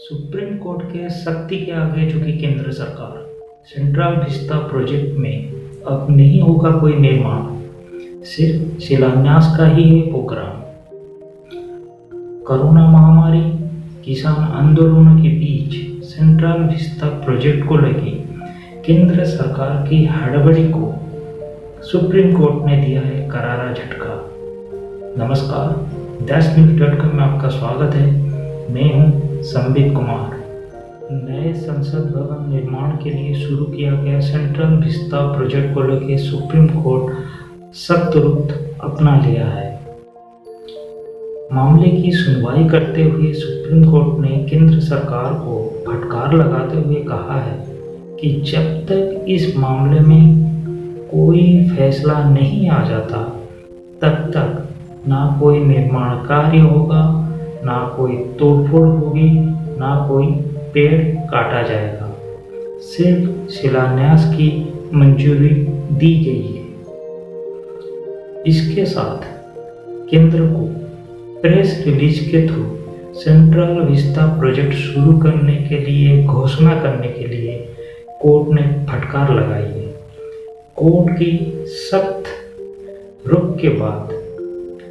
Supreme court के सख्ती के आगे झुकी केंद्र सरकार। सेंट्रल विस्ता प्रोजेक्ट में अब नहीं होगा कोई निर्माण, सिर्फ शिलान्यास का ही है प्रोग्राम। कोरोना महामारी, किसान आंदोलनों के बीच सेंट्रल विस्ता प्रोजेक्ट को लेकर केंद्र सरकार की हड़बड़ी को सुप्रीम कोर्ट ने दिया है करारा झटका। नमस्कार, dasnews.com में आपका स्वागत है। मैं हूं संबित कुमार। नए संसद भवन निर्माण के लिए शुरू किया गया सेंट्रल विस्ता प्रोजेक्ट को लेकर सुप्रीम कोर्ट सख्त रुख अपना लिया है। मामले की सुनवाई करते हुए सुप्रीम कोर्ट ने केंद्र सरकार को फटकार लगाते हुए कहा है कि जब तक इस मामले में कोई फैसला नहीं आ जाता तब तक ना कोई निर्माण कार्य होगा, ना कोई तोड़फोड़ होगी, ना कोई पेड़ काटा जाएगा। सिर्फ शिलान्यास की मंजूरी दी गई है। इसके साथ केंद्र को प्रेस रिलीज के थ्रू सेंट्रल विस्ता प्रोजेक्ट शुरू करने के लिए घोषणा करने के लिए कोर्ट ने फटकार लगाई है। कोर्ट की सख्त रुख के बाद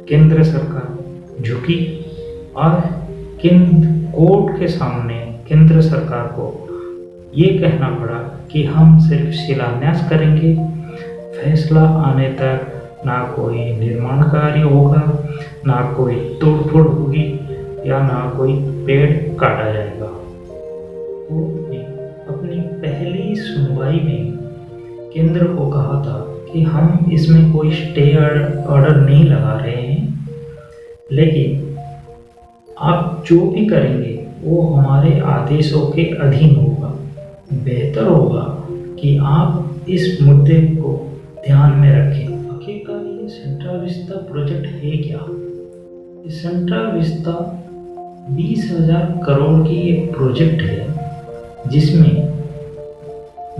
केंद्र सरकार झुकी और कोर्ट के सामने केंद्र सरकार को ये कहना पड़ा कि हम सिर्फ शिलान्यास करेंगे, फैसला आने तक ना कोई निर्माण कार्य होगा, ना कोई तोड़फोड़ होगी या ना कोई पेड़ काटा जाएगा। कोर्ट ने अपनी पहली सुनवाई में केंद्र को कहा था कि हम इसमें कोई स्टे ऑर्डर नहीं लगा रहे हैं, लेकिन आप जो भी करेंगे वो हमारे आदेशों के अधीन होगा। बेहतर होगा कि आप इस मुद्दे को ध्यान में रखें। आखिरकार ये सेंट्रल विस्ता प्रोजेक्ट है क्या? ये सेंट्रल विस्ता 20,000 करोड़ की एक प्रोजेक्ट है जिसमें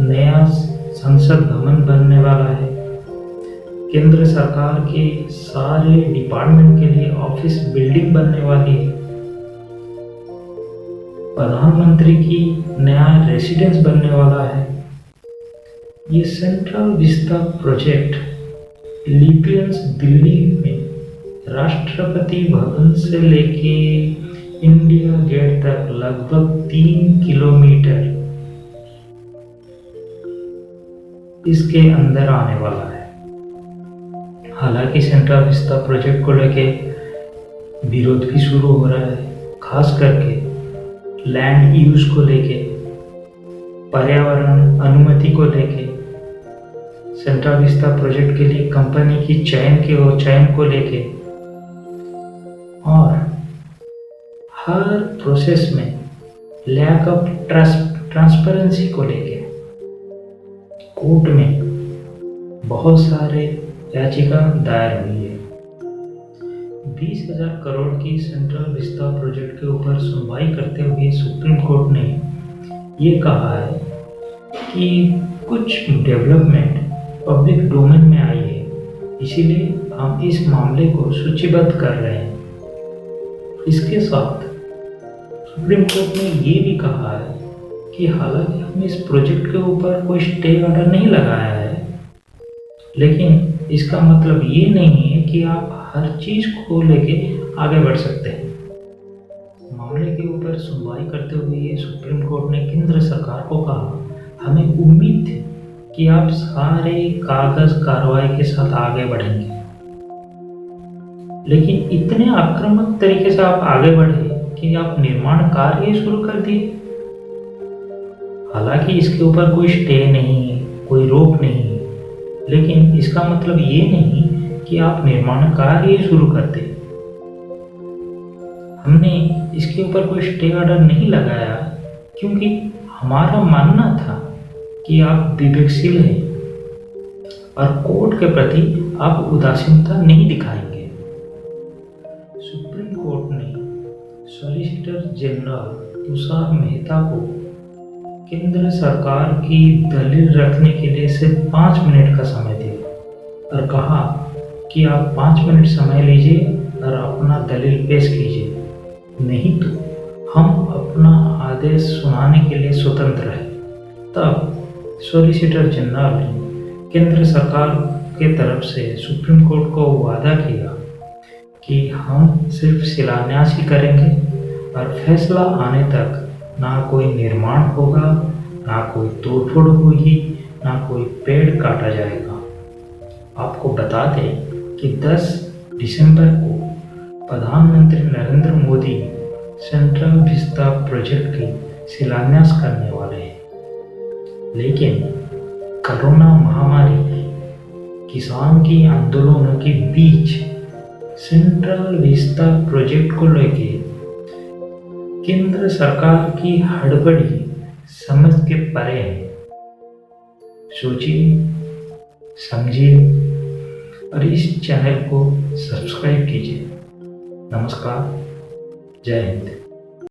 नया संसद भवन बनने वाला है। केंद्र सरकार के सारे डिपार्टमेंट के लिए ऑफिस बिल्डिंग बनने वाली है। प्रधानमंत्री की नया रेसिडेंस बनने वाला है। ये सेंट्रल विस्ता प्रोजेक्ट लिपियंस दिल्ली में राष्ट्रपति भवन से लेके इंडिया गेट तक लगभग 3 किलोमीटर इसके अंदर आने वाला है। हालांकि सेंट्रल विस्ता प्रोजेक्ट को लेके विरोध भी शुरू हो रहा है, खास करके लैंड यूज को लेके, पर्यावरण अनुमति को लेके, सेंट्रल विस्ता प्रोजेक्ट के लिए कंपनी की चयन को लेके और हर प्रोसेस में लैक ऑफ ट्रांसपेरेंसी को लेके कोर्ट में बहुत सारे याचिका दायर हुई है। 20,000 करोड़ की सेंट्रल विस्ता प्रोजेक्ट के ऊपर सुनवाई करते हुए सुप्रीम कोर्ट ने ये कहा है कि कुछ डेवलपमेंट पब्लिक डोमेन में आई है, इसीलिए हम इस मामले को सूचीबद्ध कर रहे हैं। इसके साथ सुप्रीम कोर्ट ने ये भी कहा है कि हालांकि हमने इस प्रोजेक्ट के ऊपर कोई स्टे ऑर्डर नहीं लगाया है, लेकिन इसका मतलब ये नहीं है कि आप हर चीज को लेके आगे बढ़ सकते हैं। मामले के ऊपर सुनवाई करते हुए सुप्रीम कोर्ट ने केंद्र सरकार को कहा, हमें उम्मीद थी कि आप सारे कागज कार्रवाई के साथ आगे बढ़ेंगे, लेकिन इतने आक्रामक तरीके से आप आगे बढ़े कि आप निर्माण कार्य शुरू कर दिए। हालांकि इसके ऊपर कोई स्टे नहीं है, कोई रोक नहीं है, लेकिन इसका मतलब ये नहीं कि आप निर्माण कार्य शुरू करते। हमने इसके ऊपर कोई स्टे ऑर्डर नहीं लगाया क्योंकि हमारा मानना था कि आप विवेकशील हैं और कोर्ट के प्रति आप उदासीनता नहीं दिखाएंगे। सुप्रीम कोर्ट ने सॉलिसिटर जनरल तुषार मेहता को केंद्र सरकार की दलील रखने के लिए सिर्फ 5 मिनट का समय दिया और कहा कि आप 5 मिनट समय लीजिए और अपना दलील पेश कीजिए, नहीं तो हम अपना आदेश सुनाने के लिए स्वतंत्र है। तब सॉलिसिटर जनरल ने केंद्र सरकार के तरफ से सुप्रीम कोर्ट को वादा किया कि हम सिर्फ शिलान्यास ही करेंगे और फैसला आने तक ना कोई निर्माण होगा, ना कोई तोड़फोड़ होगी, ना कोई पेड़ काटा जाएगा। आपको बता दें कि 10 दिसंबर को प्रधानमंत्री Narendra Modi central vista project की शिलान्यास करने वाले हैं, लेकिन कोरोना महामारी किसान की आंदोलनों के बीच सेंट्रल विस्ता प्रोजेक्ट को लेके केंद्र सरकार की हड़बड़ी समझ के परे है। सोचिए, समझिए और इस चैनल को सब्सक्राइब कीजिए। नमस्कार, जय हिंद।